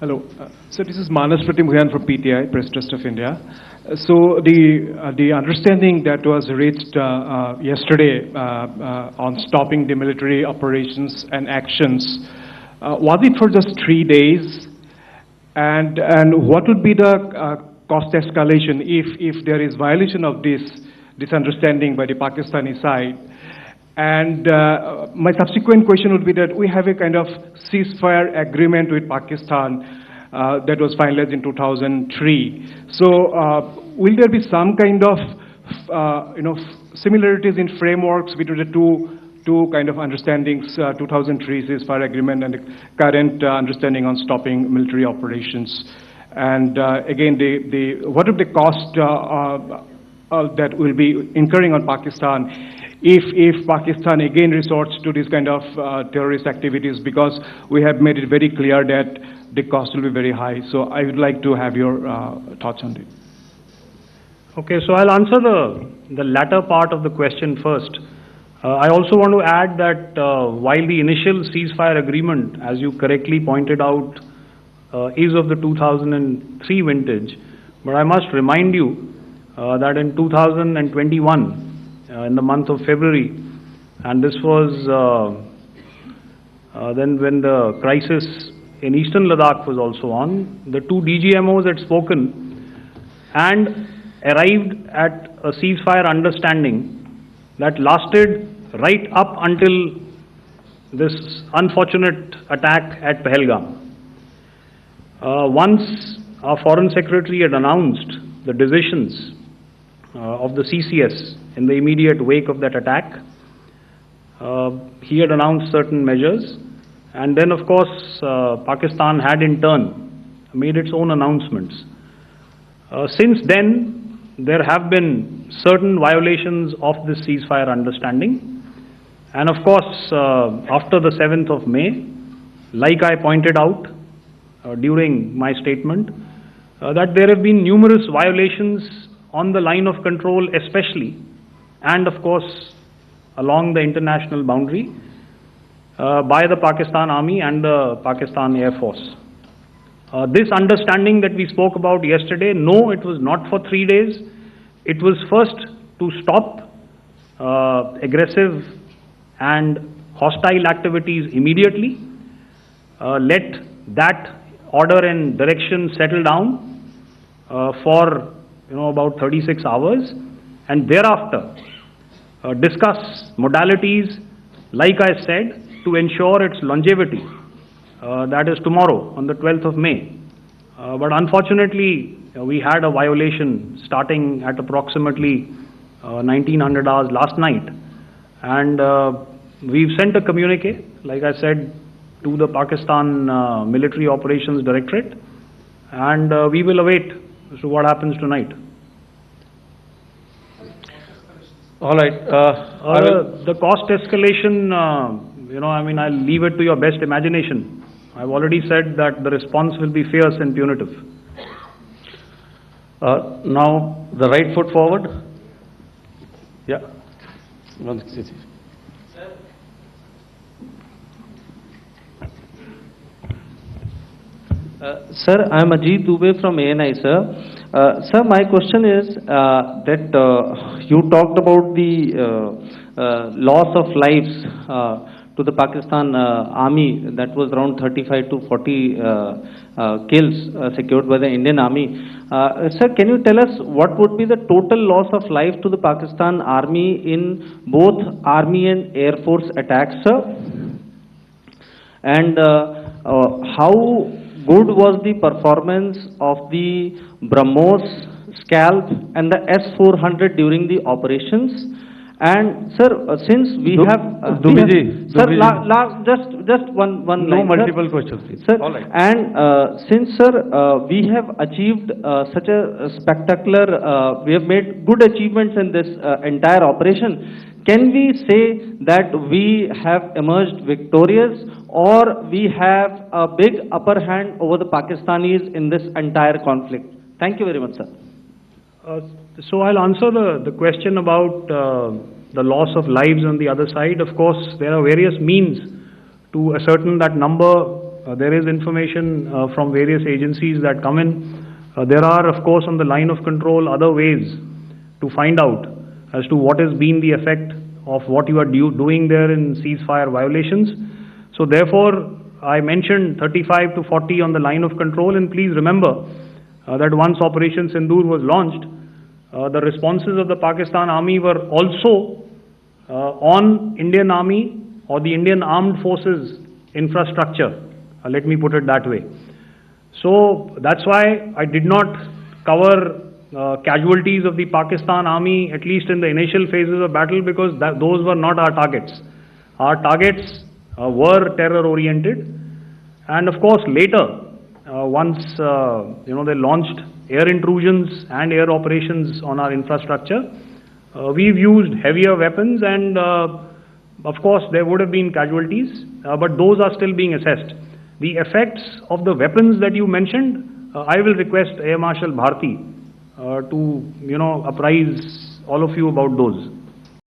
Hello. So this is Manas Pratimugyan from PTI, Press Trust of India. So the understanding that was reached yesterday on stopping the military operations and actions, was it for just 3 days? And what would be the cost escalation if there is violation of this understanding by the Pakistani side? And my subsequent question would be that we have a kind of ceasefire agreement with Pakistan that was finalized in 2003. So will there be some kind of similarities in frameworks between the two kind of understandings, 2003 ceasefire agreement and the current understanding on stopping military operations? And again, what are the cost that will be incurring on Pakistan if Pakistan again resorts to this kind of terrorist activities, because we have made it very clear that the cost will be very high. So I would like to have your thoughts on it. Okay, so I'll answer the latter part of the question first. I also want to add that while the initial ceasefire agreement, as you correctly pointed out, is of the 2003 vintage, but I must remind you that in 2021, in the month of February, and this was then when the crisis in eastern Ladakh was also on, the two DGMOs had spoken and arrived at a ceasefire understanding that lasted right up until this unfortunate attack at Pahalgam. Once our Foreign Secretary had announced the decisions of the CCS in the immediate wake of that attack, he had announced certain measures, and then of course Pakistan had in turn made its own announcements. Since then, there have been certain violations of this ceasefire understanding, and of course after the 7th of May, like I pointed out during my statement, that there have been numerous violations on the line of control especially, and of course along the international boundary by the Pakistan Army and the Pakistan Air Force. This understanding that we spoke about yesterday, no, it was not for 3 days. It was first to stop aggressive and hostile activities immediately, let that order and direction settle down for about 36 hours, and thereafter discuss modalities, like I said, to ensure its longevity. That is tomorrow on the 12th of May. But unfortunately, we had a violation starting at approximately 1900 hours last night, and we've sent a communique, like I said, to the Pakistan Military Operations Directorate, and we will await as to what happens tonight. All right. The cost escalation, I'll leave it to your best imagination. I've already said that the response will be fierce and punitive. Now, the right foot forward. Yeah. Sir, I am Ajit Dubey from ANI, sir. Sir, my question is that you talked about the loss of lives to the Pakistan army, that was around 35 to 40 kills secured by the Indian army. Sir, can you tell us what would be the total loss of life to the Pakistan army in both army and air force attacks, sir? And how good was the performance of the BrahMos, Scalp and the S-400 during the operations? And sir, since we have just one no line, multiple sir. questions, please. Sir, all right. and since sir, we have achieved such a spectacular, we have made good achievements in this entire operation, can we say that we have emerged victorious, or we have a big upper hand over the Pakistanis in this entire conflict? Thank you very much, sir. So I'll answer the question about the loss of lives on the other side. Of course, there are various means to ascertain that number there is information from various agencies that come in. There are, of course, on the line of control, other ways to find out as to what has been the effect of what you are doing there in ceasefire violations. So therefore, I mentioned 35 to 40 on the line of control, and please remember that once Operation Sindoor was launched, the responses of the Pakistan Army were also on Indian Army or the Indian Armed Forces infrastructure. Let me put it that way. So that's why I did not cover casualties of the Pakistan Army, at least in the initial phases of battle, because those were not our targets. Our targets were terror-oriented, and of course later, once they launched air intrusions and air operations on our infrastructure, we've used heavier weapons, and of course there would have been casualties, but those are still being assessed. The effects of the weapons that you mentioned, I will request Air Marshal Bharti to apprise all of you about those.